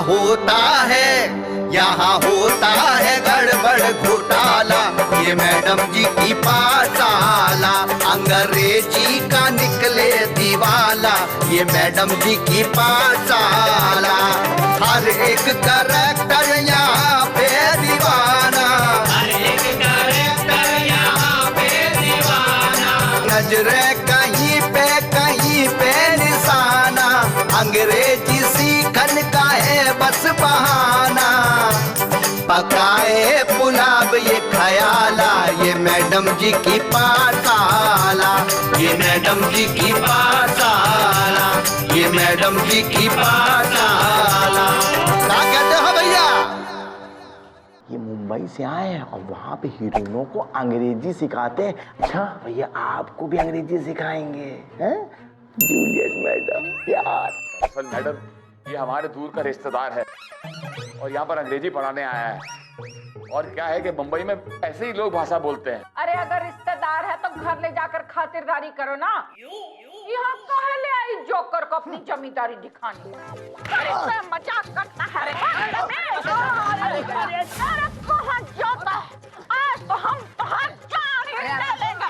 होता है, यहाँ होता है गड़बड़ घोटाला। ये मैडम जी की पाठशाला अंग्रेजी का निकले दीवाला। ये मैडम जी की पाठशाला हर एक करैक्टर यहाँ पे दीवाना, हर एक करैक्टर यहाँ पे दीवाना। नजरे कहीं पे निशाना, अंग्रेजी सीखन का है बस बहाना। पकाए पुलाव ये खयाला, ये मैडम जी की पाठशाला, ये मैडम जी की पाठशाला, ये मैडम जी की पाठशाला। क्या कहते हो भैया? ये मुंबई से आए हैं और वहाँ पे हीरोइनों को अंग्रेजी सिखाते हैं। अच्छा भैया आपको भी अंग्रेजी सिखाएंगे हैं? जूलियट मैडम यार। असल मैडम ये हमारे दूर का रिश्तेदार है और यहाँ पर अंग्रेजी पढ़ाने आया है। और क्या है कि मुंबई में ऐसे ही लोग भाषा बोलते हैं। अरे अगर रिश्तेदार है तो घर ले जाकर खातिरदारी करो ना। यहाँ कहे ले आई जोकर को अपनी जमींदारी दिखानी। अरे मजाक करता है रे। अरे कहाँ जाता है? आज तो हम तुम्हारी जान ही ले लेंगे।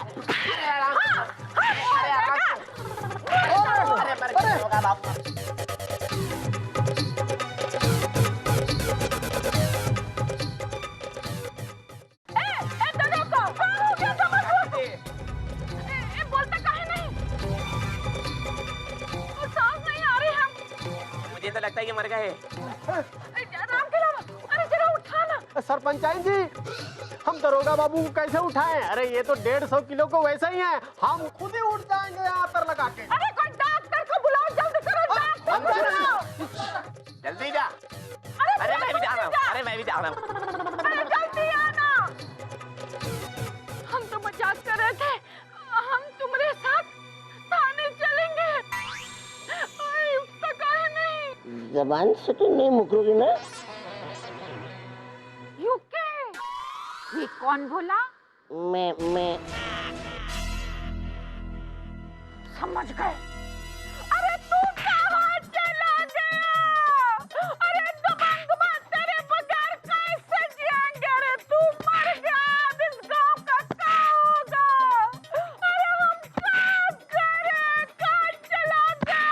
मुझे तो लगता है ये मर गए। अरे जरा उठाना। सरपंचाइन जी हम दरोगा बाबू को कैसे उठाएं? अरे ये तो 150 किलो को वैसे ही है, हम खुद ही उठ जाएंगे यहाँ तर लगा के। अरे कोई डॉक्टर को बुलाओ, जल्दी करो डॉक्टर बुलाओ। जल्दी जा। अरे मैं भी जा रहा हूँ, अरे मैं भी जा रहा हूँ। अरे जल्दी आना। हम तो मजाक कर रहे थे, हम तुम्हारे साथ थाने चलेंगे। जबान से तो नहीं मुकरोगी ना? यूके? ये कौन बोला? मैं समझ गए। अरे तू कहाँ चला गया? अरे दबंगवा तेरे बगैर कैसे जिएंगे? अरे तू मर गया, इस गांव का क्या होगा? अरे हम सब करे कहाँ चला गया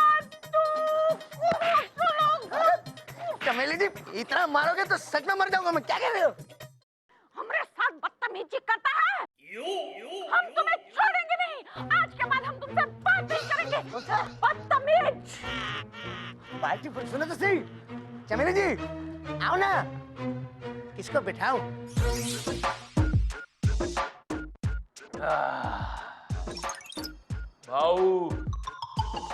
तू? चमेली जी इतना मारोगे तो सच में मर जाऊंगा मैं। क्या कह रहे हो? हमरे साथ बदतमीजी करता है? हम तुम्हें छोड़ेंगे नहीं। आज के बाद हम तुमसे बात नहीं करेंगे। बदतमीज। बाजी पर सुनो तो सही। चमेली जी आओ ना, किसको बिठाऊं? भाऊ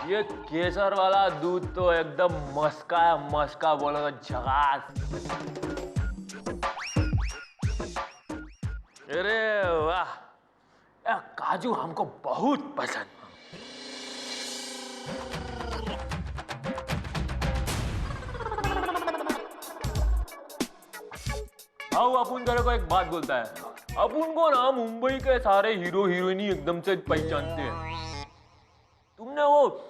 ये केसर वाला दूध तो एकदम मस्का है, मस्का बोलो तो झकास। अरे वाह, काजू हमको बहुत पसंद। भाऊ अपन तेरे को एक बात बोलता है, अपन को ना मुंबई के सारे हीरो हीरोइनी एकदम से पहचानते हैं। तुमने वो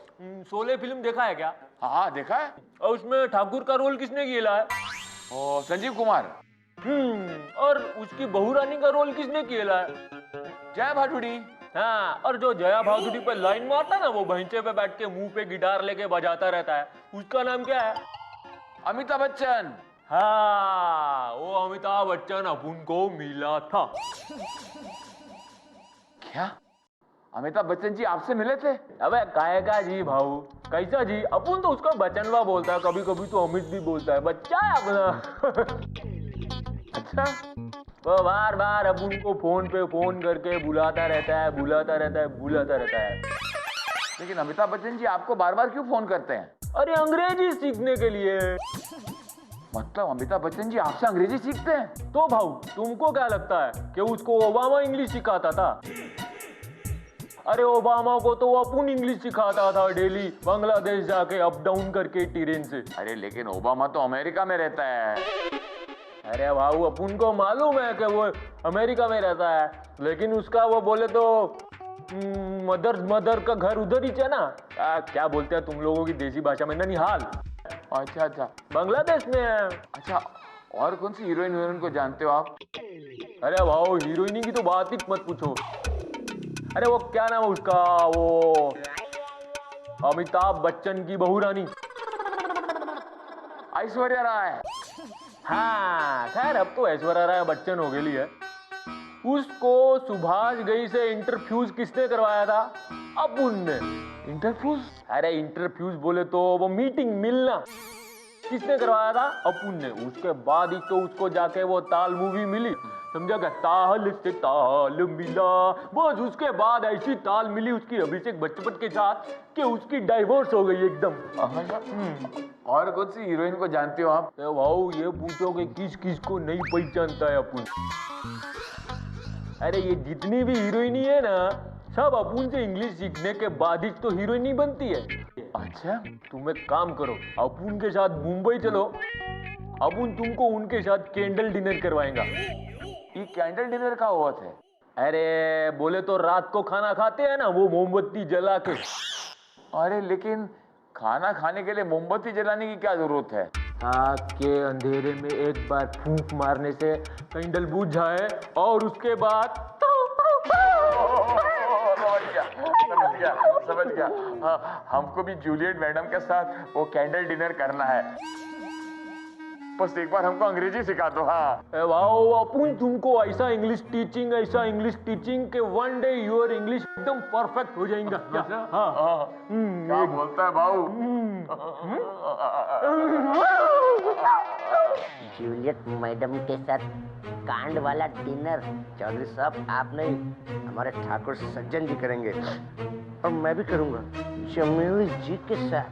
शोले फिल्म देखा है क्या? हाँ देखा है। और उसमें ठाकुर का रोल किसने किया है? ओ संजीव कुमार। और उसकी बहू रानी का रोल किसने किया है? जया भादुड़ी। हाँ, और जो जया भादुड़ी पे लाइन मारता ना, वो भैंसे पे बैठ के मुंह पे गिटार लेके बजाता रहता है, उसका नाम क्या है? अमिताभ बच्चन। हाँ, वो अमिताभ बच्चन अपन को मिला था। क्या अमिताभ बच्चन जी आपसे मिले थे? अबे काहे का जी भाऊ, कैसा जी? अपन तो उसका बचनवा बोलता है, कभी कभी तो अमित भी बोलता है, बच्चा है अपना। अच्छा, वो बार बार अपन को फोन पे फोन करके बुलाता रहता है, बुलाता रहता है, बुलाता रहता है। लेकिन अमिताभ बच्चन जी आपको बार बार क्यों फोन करते हैं? अरे अंग्रेजी सीखने के लिए। मतलब अमिताभ बच्चन जी आपसे अंग्रेजी सीखते हैं? तो भाऊ तुमको क्या लगता है कि उसको ओबामा इंग्लिश सिखाता था? अरे ओबामा को तो अपन इंग्लिश सिखाता था डेली, बांग्लादेश जाके अप डाउन करके ट्रेन से। अरे लेकिन ओबामा तो अमेरिका में रहता है। अरे भाऊ अपन को मालूम है कि वो अमेरिका में रहता है, लेकिन उसका वो बोले तो मदर का घर उधर ही है ना। क्या बोलते हैं तुम लोगों की देसी भाषा में, ननिहाल। अच्छा अच्छा बांग्लादेश में है। अच्छा, और कौन सी हीरोइन को जानते हो आप? अरे भाऊ हीरोइनी की तो बात ही मत पूछो। अरे वो क्या नाम है उसका, वो अमिताभ बच्चन की बहू रानी ऐश्वर्या राय। हाँ खैर अब तो ऐश्वर्या राय बच्चन हो गई है। उसको सुभाष घई से इंटरफ्यूज किसने करवाया था? अपुन ने। इंटरफ्यूज? अरे इंटरफ्यूज बोले तो वो मीटिंग मिलना किसने करवाया था? अपुन ने। उसके बाद ही तो उसको जाके वो ताल मूवी मिली, समझा क्या? ताल से ताल मिला, बस उसके बाद ऐसी ताल मिली उसकी अभिषेक बच्चन के साथ कि उसकी डाइवोर्स हो गई एकदम। और कौन सी हीरोइन को जानते हो आप? भाऊ ये पूछो कि किस किस को नहीं पहचानता है अपुन। अरे ये जितनी भी हीरोइनी है ना, सब अपुन से इंग्लिश सीखने के बाद ही तो हीरोइनी बनती है। अच्छा, तुम एक काम करो, अपुन के साथ मुंबई चलो, अपुन तुमको उनके साथ कैंडल डिनर करवाएगा। ये कैंडल डिनर का हुआ है? अरे बोले तो रात को खाना खाते हैं ना, वो मोमबत्ती जला के। अरे लेकिन खाना खाने के लिए मोमबत्ती जलाने की क्या जरूरत है? रात के अंधेरे में एक बार फूंक मारने से कैंडल बुझ जाए और उसके बाद समझ गया। हाँ, हमको भी जूलियट मैडम के साथ वो कैंडल डिनर करना है। बस एक बार हमको अंग्रेजी सिखा दो। हाँ वाओ, अपुन तुमको ऐसा इंग्लिश टीचिंग के वन डे योर इंग्लिश एकदम परफेक्ट हो जाएगा। हाँ। क्या बोलता है भाऊ? जूलियट मैडम के साथ कांड वाला डिनर चौधरी साहब आप नहीं, हमारे ठाकुर सज्जन जी करेंगे और मैं भी करूंगा जमीली जी के साथ।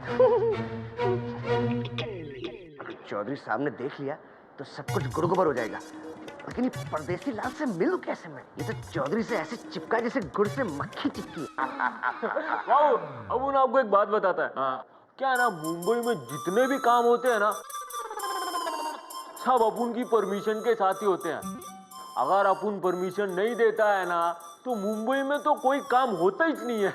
चौधरी साहब ने देख लिया तो सब कुछ गुड़गुबर हो जाएगा। लेकिन ये परदेसी लाल से मिलूं कैसे मैं? ये तो चौधरी से ऐसे चिपका जैसे गुड़ से मक्खी चिपकी। वाओ, अपुन आपको एक बात बताता है। क्या है ना, मुंबई में जितने भी काम होते हैं ना, सब अपुन की परमिशन के साथ ही होते हैं। अगर अपुन परमिशन नहीं देता है ना, तो मुंबई में तो कोई काम होता ही नहीं है।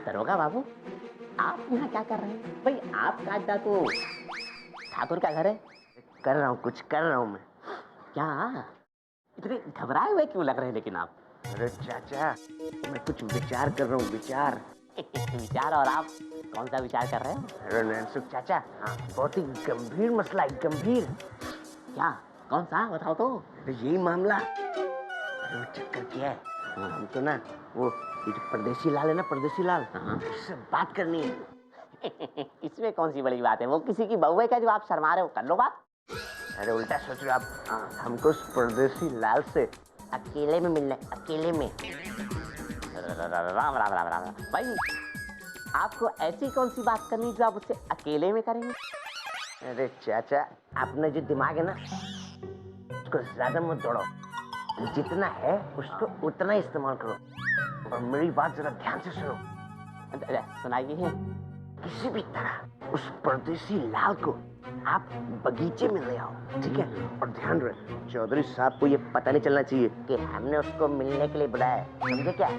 दरोगा बाबू, आप यहाँ क्या कर रहे हैं? भाई आपका अड्डा तो ठाकुर का घर है। कर रहा हूँ, कुछ कर रहा हूँ मैं। क्या इतने घबराए हुए क्यों लग रहे हैं लेकिन आप? अरे चाचा, मैं कुछ विचार कर रहा हूँ, विचार। विचार? और आप कौन सा विचार कर रहे हैं? अरे नैनसुख चाचा, बहुत ही गंभीर मसला है, गंभीर। क्या? कौन सा बताओ तो। अरे यही मामला। अरे वो चक्कर क्या है, हमको ना वो ये जो परदेसी लाल है ना, परदेसी लाल, उससे बात करनी है। इसमें कौन सी बड़ी बात है? वो किसी की बहू है क्या जो आप शर्मा रहे हो? कर लो बात। अरे उल्टा सोच रहे हो आप, हमको उस परदेसी लाल से अकेले में मिलना है, अकेले में। राम राम राम राम। भाई आपको ऐसी कौन सी बात करनी जो आप उससे अकेले में करेंगे? अरे चाचा, अपना जो दिमाग है ना, उसको ज्यादा मत दौड़ाओ। जितना है उसको उतना ही इस्तेमाल करो। और मेरी बात जरा ध्यान से सुनो। सुनाइए। किसी भी तरह उस परदेसी लाल को आप बगीचे में ले आओ, ठीक है? और ध्यान रहे, चौधरी साहब को ये पता नहीं चलना चाहिए कि हमने उसको मिलने के लिए बुलाया है। समझे क्या?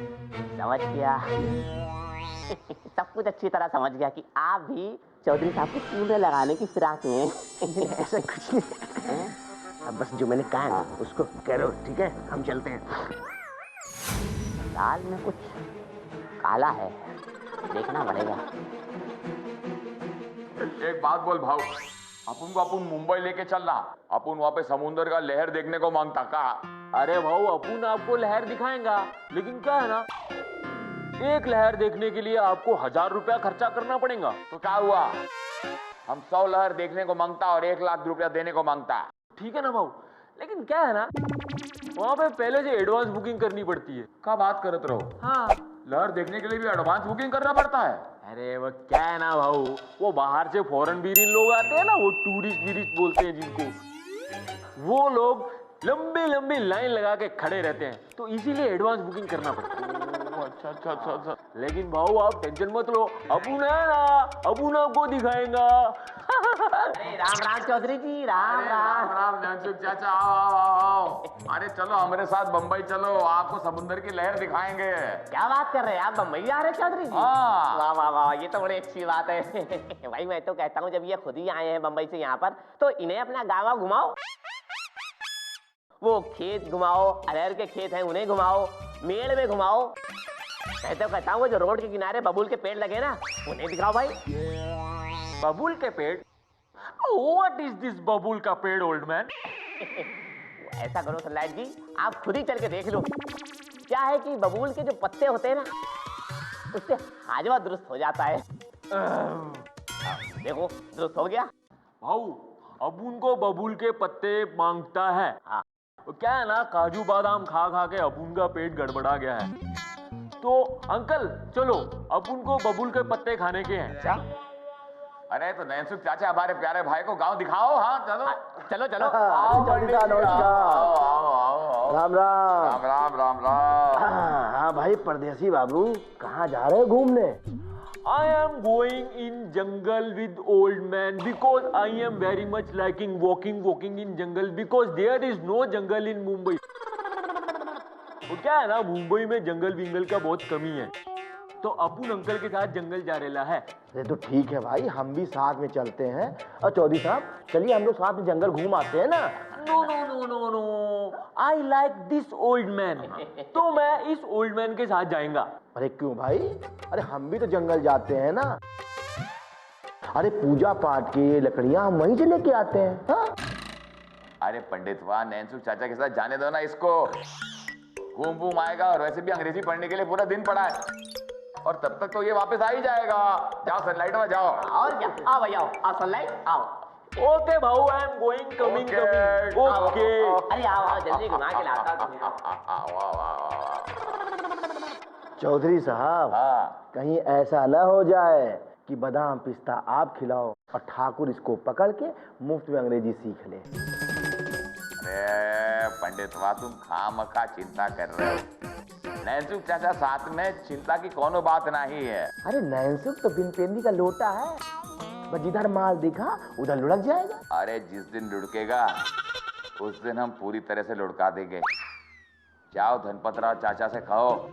समझ गया। सब कुछ अच्छी तरह समझ गया कि आप भी चौधरी साहब को चूल्हे लगाने की फिराक में। ऐसा कुछ नहीं। अब बस जो मैंने कहा है ना, उसको करो, ठीक है? हम चलते हैं। दाल में कुछ काला है, देखना पड़ेगा। एक बात बोल भाऊ, अपन मुंबई लेके चलना। अपन वहाँ पे समुद्र का लहर देखने को मांगता का। अरे भाऊ, अपुन आपको लहर दिखाएगा, लेकिन क्या है ना, एक लहर देखने के लिए आपको 1000 रुपया खर्चा करना पड़ेगा। तो क्या हुआ, हम 100 लहर देखने को मांगता और 1 लाख रुपया देने को मांगता। ठीक है ना भाऊ, लेकिन क्या है ना, वहाँ पे पहले से एडवांस बुकिंग करनी पड़ती है। क्या बात करत रहो? हाँ, लहर देखने के लिए भी एडवांस बुकिंग करना पड़ता है? अरे वो क्या है ना भाऊ, वो बाहर से फॉरेन बीरिन लोग आते हैं ना, वो टूरिस्ट बोलते हैं जिनको, वो लोग लंबी लंबी लाइन लगा के खड़े रहते हैं, तो इसीलिए एडवांस बुकिंग करना पड़ता है। अच्छा। लेकिन भाऊ आप टेंशन मत लो, अपुन है ना, अपुन आपको दिखाएगा। अरे राम राम चौधरी जी, राम राम। राम नैनसुख चाचा, आओ आओ आओ आओ। अरे चलो हमारे साथ बम्बई चलो, आपको समुद्र की लहर दिखाएंगे। क्या बात कर रहे हैं आप, बम्बई आ रहे हैं चौधरी जी? हाँ। वाह वाह वाह, ये तो बड़ी अच्छी बात है। भाई मैं तो कहता हूँ जब ये खुद ही आए हैं बम्बई से यहाँ पर, तो इन्हें अपना गाँव घुमाओ, वो खेत घुमाओ, अरहर के खेत हैं उन्हें घुमाओ, मेड़ में घुमाओ। मैं तो कहता हूँ जो रोड के किनारे बबूल के पेड़ लगे ना, उन्हें दिखाओ भाई। बबूल के पेड़? What is this बबूल का पेड़, ओल्ड मैन? ऐसा करो सनलाइट जी, आप खुद ही चल के देख लो। क्या है कि बबूल के जो पत्ते होते हैं ना, उससे हाजमा दुरुस्त हो जाता है। देखो दुरुस्त हो गया। भाऊ, अब उनको बबूल के पत्ते मांगता है। हाँ। वो क्या है ना, काजू बादाम खा खा के अपुन का पेट गड़बड़ा गया है। तो अंकल चलो, अपुन को बबूल के पत्ते खाने के हैं। क्या? अरे तो नैनसुख चाचा, हमारे प्यारे भाई को गांव दिखाओ। हाँ चलो चलो चलो। चौधरी साहब नमस्कार। आओ आओ आओ आओ। राम राम। राम राम राम राम। हाँ भाई परदेसी बाबू, कहाँ जा रहे हो घूमने? I am going in jungle with old man because I am very much liking walking in jungle because there is no jungle in Mumbai. वो क्या है ना, मुंबई में जंगल विंगल का बहुत कमी है, तो अपुन अंकल के साथ जंगल जा रेला है। अरे तो ठीक है भाई, हम भी साथ में चलते हैं। और चौधरी साहब चलिए हम लोग साथ में जंगल घूम आते हैं ना। No no no no no, I like this old man, तो मैं इस ओल्ड मैन के साथ जाएगा। अरे क्यों भाई, अरे हम भी तो जंगल जाते हैं ना। अरे पूजा पाठ की लकड़ियां हम वहीं से लेके आते हैं। हाँ? अरे पंडित वाह, नैनसुख चाचा के साथ जाने दो ना इसको, घूम घूम आएगा। और वैसे भी अंग्रेजी पढ़ने के लिए पूरा दिन पड़ा है, और तब तक तो ये वापस आ ही जाएगा। जाओ सनलाइट में जाओ। और क्या, आओ भैया आओ सनलाइट आओ। ओके भाऊ, I am going coming coming. Okay अरे आओ आओ, जल्दी घुमा के लाता हूं तुम्हें। चौधरी साहब, हाँ। कहीं ऐसा ना हो जाए कि बादाम पिस्ता आप खिलाओ और ठाकुर इसको पकड़ के मुफ्त में अंग्रेजी सीख ले। अरे पंडित वाह, तुम खामखा चिंता कर रहे हो। नैनसुख चाचा साथ में, चिंता की कोनो बात नहीं है। अरे नैनसुख तो बिन पेंदी का लोटा है, बस जिधर माल दिखा उधर लुढ़क जाएगा। अरे जिस दिन लुढ़केगा उस दिन हम पूरी तरह से लुढ़का देंगे। जाओ धनपतराव चाचा से कहो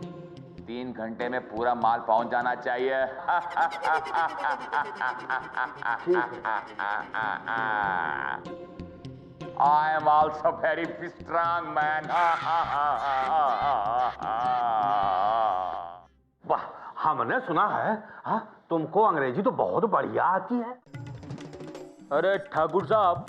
3 घंटे में पूरा माल पहुंच जाना चाहिए। I am also very strong man. वाह, हमने सुना है हाँ, तुमको अंग्रेजी तो बहुत बढ़िया आती है। अरे ठाकुर साहब,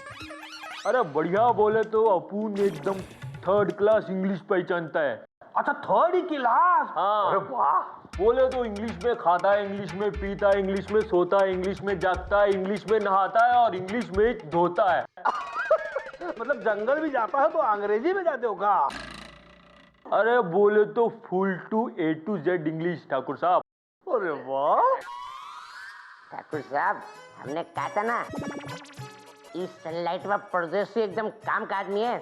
अरे बढ़िया बोले तो अपुन एकदम 3rd क्लास इंग्लिश पहचानता है। अच्छा 3rd क्लास? हाँ। अरे वाह। बोले तो इंग्लिश में खाता है, इंग्लिश में पीता है, इंग्लिश में सोता है, इंग्लिश में जागता है, इंग्लिश में नहाता है और इंग्लिश में धोता है। मतलब जंगल भी जाता है तो अंग्रेजी में जाते हो का? अरे बोले तो full to A to Z English Thakur साहब। अरे वाह। ठाकुर साहब, हमने कहा था ना, इस सनलाइट में परदेसी एकदम काम का आदमी है।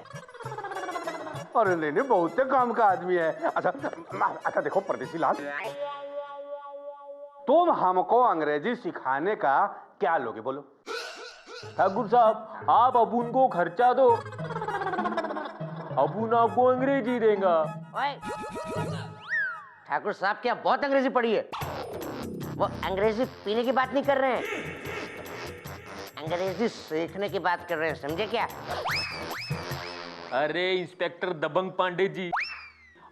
अरे नहीं नहीं, बहुत काम का आदमी है। अच्छा देखो परदेसी लाल, तुम हमको अंग्रेजी सिखाने का क्या लोगे बोलो? ठाकुर साहब, आप अपुन को खर्चा दो, अपुन आपको अंग्रेजी देगा। ओए, ठाकुर साहब क्या बहुत अंग्रेजी पढ़ी है? वो अंग्रेजी पीने की बात नहीं कर रहे हैं, अंग्रेजी सीखने की बात कर रहे हैं, समझे क्या? अरे इंस्पेक्टर दबंग पांडे जी,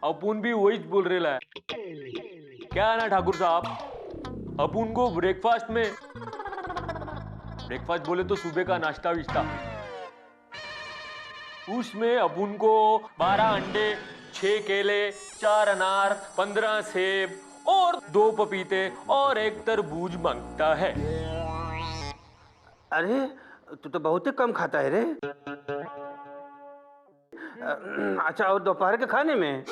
अपुन भी वही बोल रहा है। क्या है ना ठाकुर साहब, अपुन को ब्रेकफास्ट में, ब्रेकफास्ट बोले तो सुबह का नाश्ता विश्ता, उसमें अपुन को 12 अंडे, 6 केले, 4 अनार, 15 सेब और 2 पपीते और 1 तरबूज मांगता है। अरे तू तो बहुत ही कम खाता है रे। अच्छा, और दोपहर के खाने में?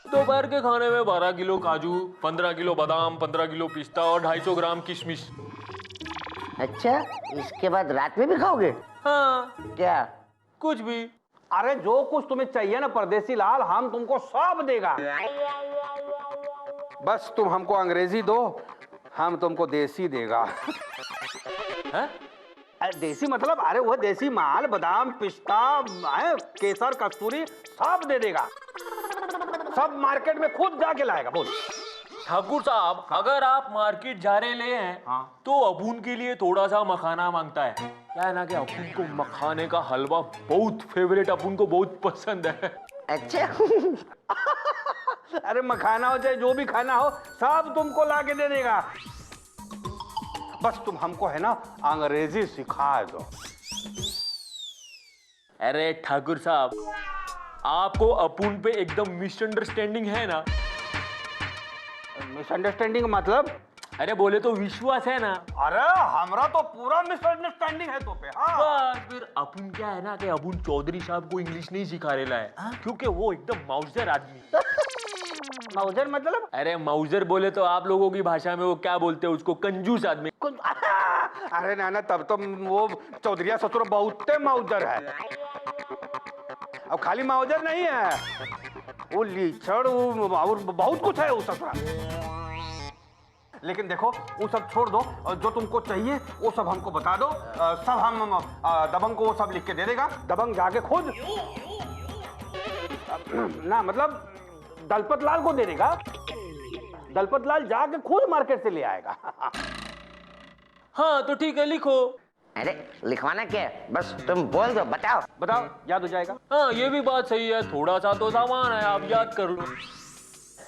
दोपहर के खाने में 12 किलो काजू, 15 किलो बादाम, 15 किलो पिस्ता और 250 ग्राम किशमिश। अच्छा, इसके बाद रात में भी खाओगे? हाँ, क्या? कुछ भी। अरे जो कुछ तुम्हें चाहिए ना परदेसी लाल, हम तुमको सब देगा। बस तुम हमको अंग्रेजी दो, हम तुमको देसी देगा। है? देसी मतलब अरे वो देसी माल, बादाम, पिस्ता, केसर, कस्तूरी सब दे देगा, सब मार्केट में खुद जाके लाएगा। बोल ठाकुर साहब, अगर आप मार्केट जा रहे ले हैं तो अपुन के लिए थोड़ा सा मखाना मांगता है। क्या है ना कि अपुन को मखाने का हलवा बहुत फेवरेट, अपुन को बहुत पसंद है। अच्छा अरे मखाना हो चाहे जो भी खाना हो सब तुमको ला के दे देगा, बस तुम हमको है ना अंग्रेजी सिखा दो। अरे ठाकुर साहब, आपको अपुन पे एकदम मिसअंडरस्टैंडिंग है ना? मिसअंडरस्टैंडिंग मतलब? अरे बोले तो विश्वास है ना? अरे हमरा तो पूरा मिसअंडरस्टैंडिंग है तो पे। हाँ। बस फिर अपुन क्या है ना कि अपुन चौधरी साहब को इंग्लिश नहीं सिखा रहा है, क्योंकि वो एकदम माउजर आदमी। मौजर मतलब? अरे माउजर बोले तो आप लोगों की भाषा में वो क्या बोलते हैं उसको? कंजूस आदमी। अरे नाना तब तो वो चौधरी ससुर बहुत मौजर है। अब खाली मौजर नहीं है, वो लीचड़ और बहुत कुछ है वो ससुरा। लेकिन देखो वो सब छोड़ दो, जो तुमको चाहिए वो सब हमको बता दो, सब हम दबंग को वो सब लिख के दे देगा। दबंग जाके खुद ना मतलब दलपत लाल को दे देगा, दलपत लाल जाके खुद मार्केट से ले आएगा। हाँ तो ठीक है, लिखो। अरे लिखवाना क्या है, बस तुम बोल दो, बताओ। बताओ, याद हो जाएगा। हाँ ये भी बात सही है, थोड़ा सा तो सामान है, आप याद कर लो।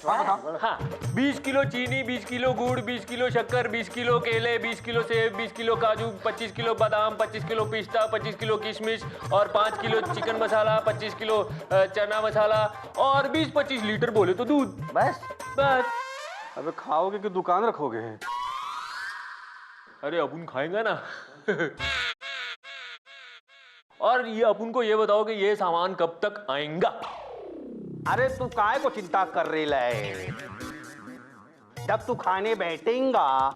हाँ 20 किलो चीनी, 20 किलो गुड़, 20 किलो शक्कर, 20 किलो केले, 20 किलो सेब, 20 किलो काजू, 25 किलो बादाम, 25 किलो पिस्ता, 25 किलो किशमिश और 5 किलो चिकन मसाला, 25 किलो चना मसाला और 20-25 लीटर बोले तो दूध। बस बस। अबे खाओगे कि दुकान रखोगे? अरे अपुन खाएगा ना। और ये अपुन को ये बताओ कि ये सामान कब तक आएगा? अरे तू काहे को चिंता कर रही है, जब तू खाने बैठेगा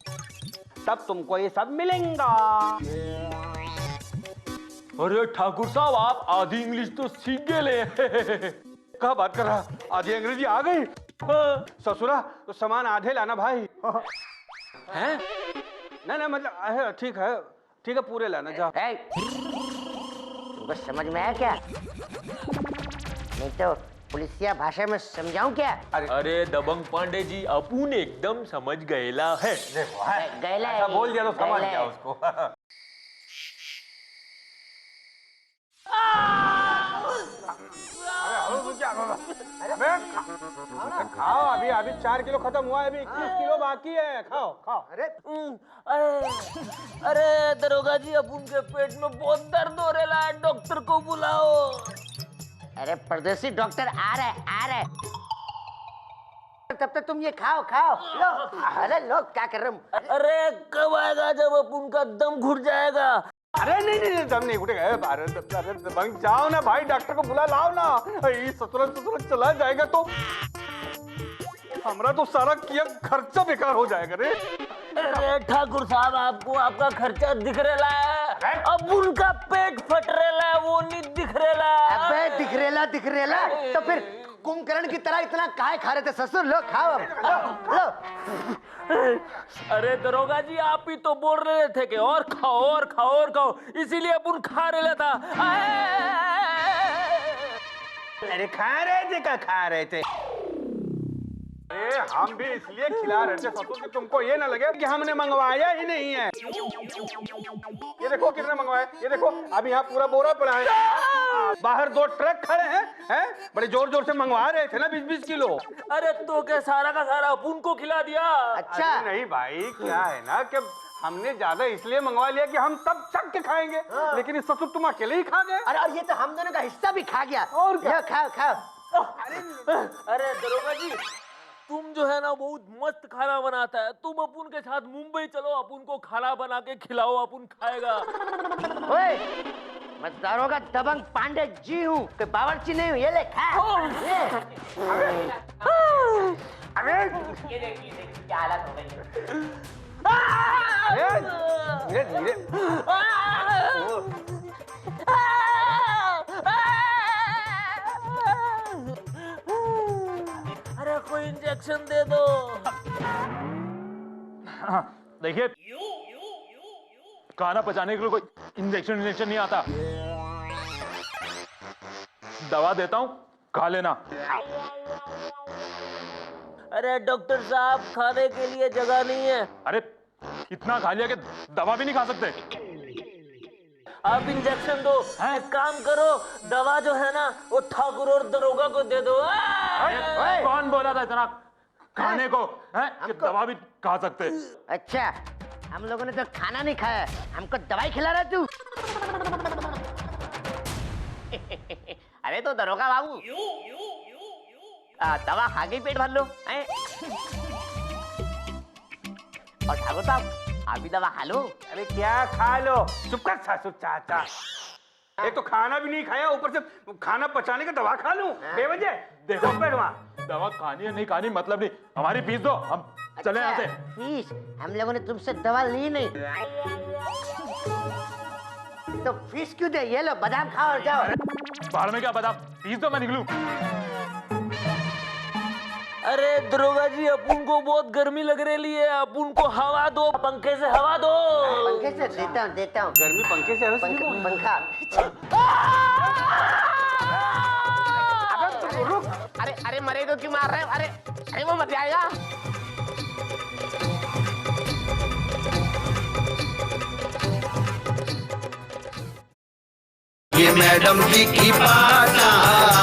तब तुमको ये सब मिलेगा। अरे ठाकुर साहब, आप आधी इंग्लिश तो सीख गए। क्या बात कर रहा, आधी अंग्रेजी आ गई? हाँ। ससुरा तो सामान आधे लाना भाई। हैं? नहीं मतलब ठीक है पूरे लाना, जा। तुमको समझ में आया क्या? नहीं तो पुलिसिया भाषा में समझाऊं क्या? अरे दबंग पांडे जी, अपुन एकदम समझ गएला है। गैला ऐसा बोल दिया तो समझ गैला गया है। उसको। खाओ, अभी 4 किलो खत्म हुआ है, अभी 21 किलो बाकी है, खाओ। अरे दरोगा जी, अपुन के पेट में बहुत दर्द हो रहा है, डॉक्टर को बुलाओ। अरे परदेसी डॉक्टर आ रहे। तब तक तुम ये खाओ। लो, अरे लोग क्या कर रहे हो? अरे कब आएगा जब अपुन का दम घुट जाएगा? अरे नहीं दम नहीं घुटेगा। अरे दबंग जाओ ना भाई, डॉक्टर को बुला लाओ ना। ये ससुर चला जाएगा तो हमारा तो सारा किया खर्चा बेकार हो जाएगा रे। अरे ठाकुर साहब, आपको आपका खर्चा दिख रहा है, अब उनका पेट फट रहा है, वो नहीं दिख रहा है। अबे दिख रेला तो फिर कुंभकर्ण की तरह इतना काहे खा रहे थे ससुर? लो खाओ अब, लो। अरे दरोगा जी, आप ही तो बोल रहे थे कि और खाओ, इसीलिए अपुन खा रहे था। अरे खा रहे थे। अरे हम भी इसलिए खिला रहे थे ससुर कि तुमको ये ना लगे कि हमने मंगवाया ही नहीं है। ये देखो कितने मंगवाए, ये देखो अभी यहाँ पूरा बोरा पड़ा है, बाहर 2 ट्रक खड़े हैं, बड़े जोर से मंगवा रहे थे ना 20-20 किलो। अरे तो क्या सारा का सारा अपुन को खिला दिया? अच्छा अरे नहीं भाई, क्या है ना कि हमने ज्यादा इसलिए मंगवा लिया कि हम तब चख के खाएंगे, लेकिन इस ससुर तुम अकेले ही खा गए। अरे और ये तो हम दोनों का हिस्सा भी खा गया। और क्या? लो, खाओ। अरे दरोगा जी, तुम जो है ना बहुत मस्त खाना बनाता है, तुम अपुन के साथ मुंबई चलो, अपुन को खाना बना के खिलाओ, अपुन खाएगा। ओए, मैं दरोगा दबंग पांडे जी हूँ, कोई बावर्ची नहीं हूँ। ये ले खा। अरे ये देखिए क्या हालत हो गई है। धीरे अरे कोई इंजेक्शन दे दो। देखिए खाना पचाने के लिए कोई इंजेक्शन नहीं आता। दवा देता हूँ, खा लेना। अरे डॉक्टर साहब, खाने के लिए जगह नहीं है। अरे इतना खा लिया कि दवा भी नहीं खा सकते। आप इंजेक्शन दो। एक काम करो, दवा जो है ना वो ठाकुर और दरोगा को दे दो। कौन बोला था इतना खाने को है कि दवा भी खा सकते? अच्छा, हम लोगों ने तो खाना नहीं खाया, हमको दवाई खिला रहा तू। अरे तो दरोगा बाबू, दवा खा के ही पेट भर लो। और ठाकुर साहब, आप भी दवा खा लो। अरे क्या खा लो, चुप कर सासू चाचा। एक तो खाना भी नहीं खाया, ऊपर से खाना पचाने का दवा खा लूं बेवजह। देखो बैठवा, दवा खानी है नहीं खानी मतलब नहीं, हमारी फीस दो, हम चले यहाँ से। फीस? हम लोगों ने तुमसे दवा ली नहीं, तो फीस क्यों दे? ये लो बादाम खाओ और जाओ। बाहर में क्या बादाम, फीस दो मैं निकलूं। अरे दरोगा जी, अपुन को बहुत गर्मी लग रही है, अपुन को हवा दो, पंखे से हवा दो। पंखे से देता हूँ। गर्मी पंखे से पंखा। अबे तुम रुक। अरे मरे को क्यों मार रहे हो? अरे वो मर जाएगा। ये मैडम जी की पाठशाला।